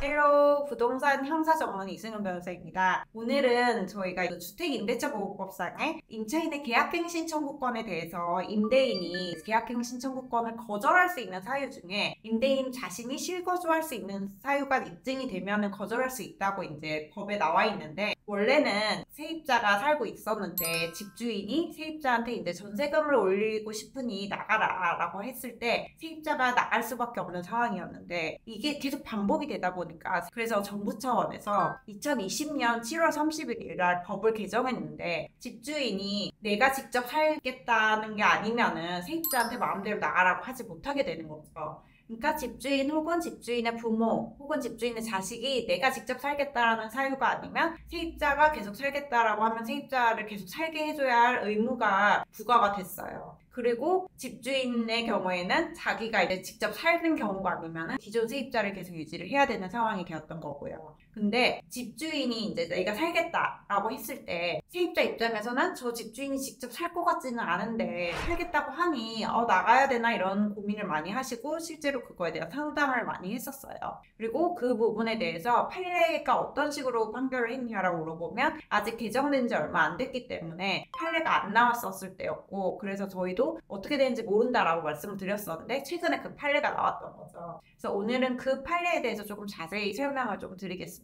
헬로 부동산 형사 전문 이승은 변호사입니다. 오늘은 저희가 주택임대차보호법상의 임차인의 계약갱신 청구권에 대해서 임대인이 계약갱신 청구권을 거절할 수 있는 사유 중에 임대인 자신이 실거주할 수 있는 사유가 입증이 되면 거절할 수 있다고 이제 법에 나와 있는데, 원래는 세입자가 살고 있었는데 집주인이 세입자한테 이제 전세금을 올리고 싶으니 나가라 라고 했을 때 세입자가 나갈 수밖에 없는 상황이었는데, 이게 계속 반복이 되다 보니까 그래서 정부 차원에서 2020년 7월 31일 날 법을 개정했는데, 집주인이 내가 직접 살겠다는 게 아니면은 세입자한테 마음대로 나가라고 하지 못하게 되는 거죠. 그러니까 집주인 혹은 집주인의 부모 혹은 집주인의 자식이 내가 직접 살겠다라는 사유가 아니면 세입자가 계속 살겠다라고 하면 세입자를 계속 살게 해줘야 할 의무가 부과가 됐어요. 그리고 집주인의 경우에는 자기가 이제 직접 살는 경우가 아니면 기존 세입자를 계속 유지를 해야 되는 상황이 되었던 거고요. 근데 집주인이 이제 내가 살겠다라고 했을 때 세입자 입장에서는 저 집주인이 직접 살 것 같지는 않은데 살겠다고 하니 나가야 되나 이런 고민을 많이 하시고 실제로 그거에 대한 상담을 많이 했었어요. 그리고 그 부분에 대해서 판례가 어떤 식으로 판결을 했냐라고 물어보면 아직 개정된 지 얼마 안 됐기 때문에 판례가 안 나왔었을 때였고, 그래서 저희도 어떻게 되는지 모른다라고 말씀을 드렸었는데 최근에 그 판례가 나왔던 거죠. 그래서 오늘은 그 판례에 대해서 조금 자세히 설명을 좀 드리겠습니다.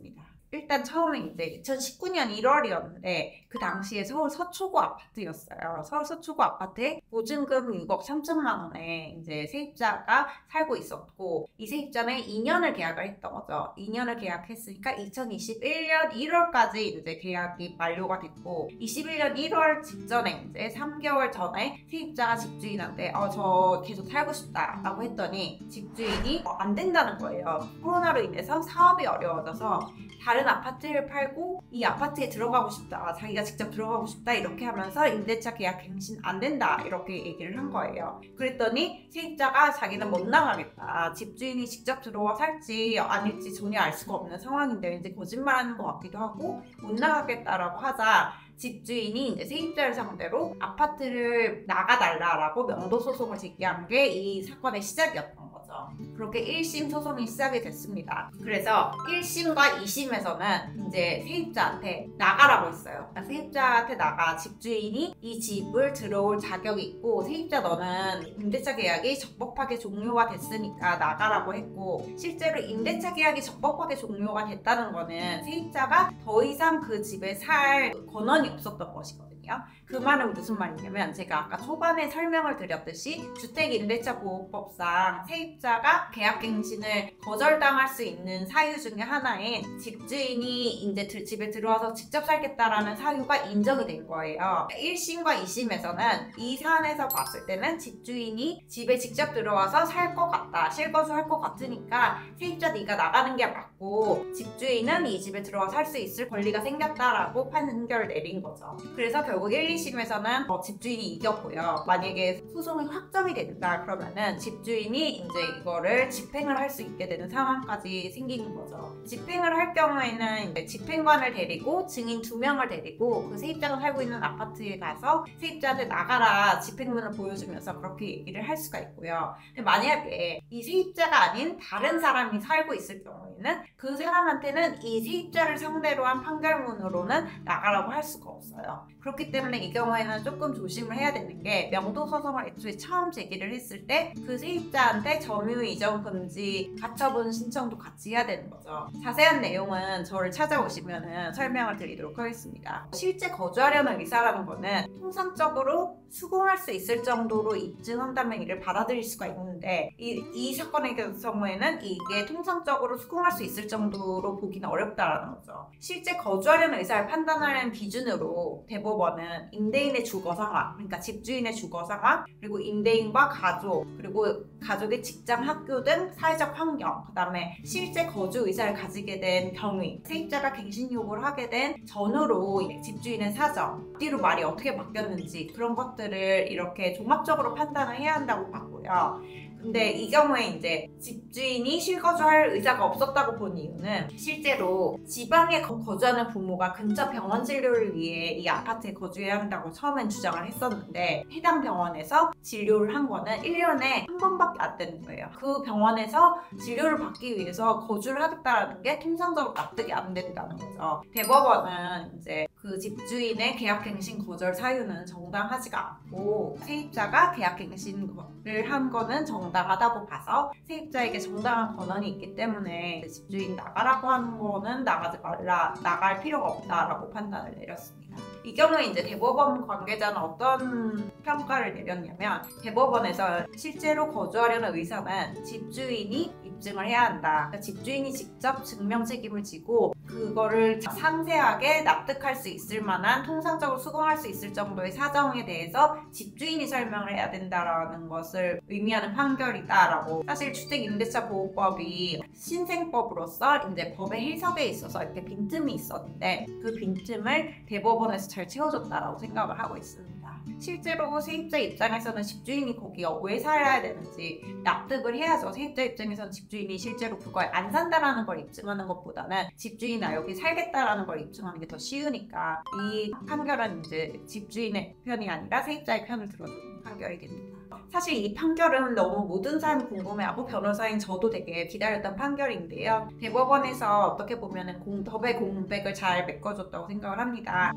일단 처음에 이제 2019년 1월이었는데 그 당시에 서울 서초구 아파트였어요. 서울 서초구 아파트에 보증금 6억 3천만 원에 이제 세입자가 살고 있었고, 이 세입자는 2년을 계약을 했던 거죠. 2년을 계약했으니까 2021년 1월까지 이제 계약이 만료가 됐고, 21년 1월 직전에 이제 3개월 전에 세입자가 집주인한테 저 계속 살고 싶다라고 했더니 집주인이 안 된다는 거예요. 코로나로 인해서 사업이 어려워져서 다른 아파트를 팔고 이 아파트에 들어가고 싶다, 자기가 직접 들어가고 싶다 이렇게 하면서 임대차 계약 갱신 안 된다 이렇게 얘기를 한 거예요. 그랬더니 세입자가 자기는 못 나가겠다, 집주인이 직접 들어와 살지 아닐지 전혀 알 수가 없는 상황인데 왠지 거짓말하는 것 같기도 하고 못 나가겠다라고 하자 집주인이 이제 세입자를 상대로 아파트를 나가달라라고 명도소송을 제기한 게 이 사건의 시작이었던 거죠. 그렇게 1심 소송이 시작이 됐습니다. 그래서 1심과 2심에서는 이제 세입자한테 나가라고 했어요. 그러니까 세입자한테 나가, 집주인이 이 집을 들어올 자격이 있고 세입자 너는 임대차 계약이 적법하게 종료가 됐으니까 나가라고 했고, 실제로 임대차 계약이 적법하게 종료가 됐다는 거는 세입자가 더 이상 그 집에 살 권한이 없었던 것이거든요. 그 말은 무슨 말이냐면, 제가 아까 초반에 설명을 드렸듯이 주택임대차보호법상 세입자가 계약갱신을 거절당할 수 있는 사유 중에 하나인 집주인이 이제 집에 들어와서 직접 살겠다라는 사유가 인정이 된 거예요. 1심과 2심에서는 이 사안에서 봤을 때는 집주인이 집에 직접 들어와서 살 것 같다, 실거주할 것 같으니까 세입자 네가 나가는 게 맞고 집주인은 이 집에 들어와 살 수 있을 권리가 생겼다라고 판결을 내린 거죠. 그래서 결국 1, 2심에서는 집주인이 이겼고요. 만약에 소송이 확정이 된다 그러면은 집주인이 이제 이거를 집행을 할 수 있게 되는 상황까지 생기는 거죠. 집행을 할 경우에는 이제 집행관을 데리고 증인 2명을 데리고 그 세입자가 살고 있는 아파트에 가서 세입자한테 나가라 집행문을 보여주면서 그렇게 얘기를 할 수가 있고요. 근데 만약에 이 세입자가 아닌 다른 사람이 살고 있을 경우에는 그 사람한테는 이 세입자를 상대로 한 판결문으로는 나가라고 할 수가 없어요. 그렇기 때문에 이 경우에는 조금 조심을 해야 되는 게, 명도소송을 애초에 처음 제기를 했을 때 그 세입자한테 점유 이전 금지 가처분 신청도 같이 해야 되는 거죠. 자세한 내용은 저를 찾아오시면 설명을 드리도록 하겠습니다. 실제 거주하려는 의사라는 거는 통상적으로 수긍할 수 있을 정도로 입증한다면 이를 받아들일 수가 있는데, 이 사건의 경우에는 이게 통상적으로 수긍할 수 있을 정도로 보기는 어렵다라는 거죠. 실제 거주하려는 의사를 판단하는 기준으로 대법원은 임대인의 주거 상황, 그러니까 집주인의 주거 상황, 그리고 임대인과 가족, 그리고 가족의 직장, 학교 등 사회적 환경, 그 다음에 실제 거주 의사를 가지게 된 경위, 세입자가 갱신 요구를 하게 된 전후로 집주인의 사정, 뒤로 말이 어떻게 바뀌었는지 그런 것들을 이렇게 종합적으로 판단을 해야 한다고 봤고요. 근데 이 경우에 이제 집주인이 실거주할 의사가 없었다고 본 이유는 실제로 지방에 거주하는 부모가 근처 병원 진료를 위해 이 아파트에 거주해야 한다고 처음엔 주장을 했었는데 해당 병원에서 진료를 한 거는 1년에 한 번밖에 안 되는 거예요. 그 병원에서 진료를 받기 위해서 거주를 하겠다는 게 통상적으로 납득이 안 된다는 거죠. 대법원은 이제 그 집주인의 계약갱신 거절 사유는 정당하지가 않고 세입자가 계약갱신을 한 거는 정당하다고 봐서 세입자에게 정당한 권한이 있기 때문에 집주인 나가라고 하는 거는 나가지 말라, 나갈 필요가 없다라고 판단을 내렸습니다. 이 경우에 이제 대법원 관계자는 어떤 평가를 내렸냐면 대법원에서 실제로 거주하려는 의사는 집주인이 입증을 해야 한다. 그러니까 집주인이 직접 증명 책임을 지고 그거를 상세하게 납득할 수 있을 만한 통상적으로 수긍할 수 있을 정도의 사정에 대해서 집주인이 설명을 해야 된다라는 것을 의미하는 판결이다라고. 사실 주택임대차보호법이 신생법으로서 이제 법의 해석에 있어서 이렇게 빈틈이 있었는데 그 빈틈을 대법원에서 잘 채워줬다라고 생각을 하고 있습니다. 실제로 세입자 입장에서는 집주인이 거기 왜 살아야 되는지 납득을 해야죠. 세입자 입장에서는 집주인이 실제로 그거에 안 산다라는 걸 입증하는 것보다는 집주인이 나 여기 살겠다라는 걸 입증하는 게 더 쉬우니까 이 판결은 이제 집주인의 편이 아니라 세입자의 편을 들어주는 판결이겠습니다. 사실 이 판결은 너무 모든 사람이 궁금해하고 변호사인 저도 되게 기다렸던 판결인데요. 대법원에서 어떻게 보면 법의 공백을 잘 메꿔줬다고 생각을 합니다.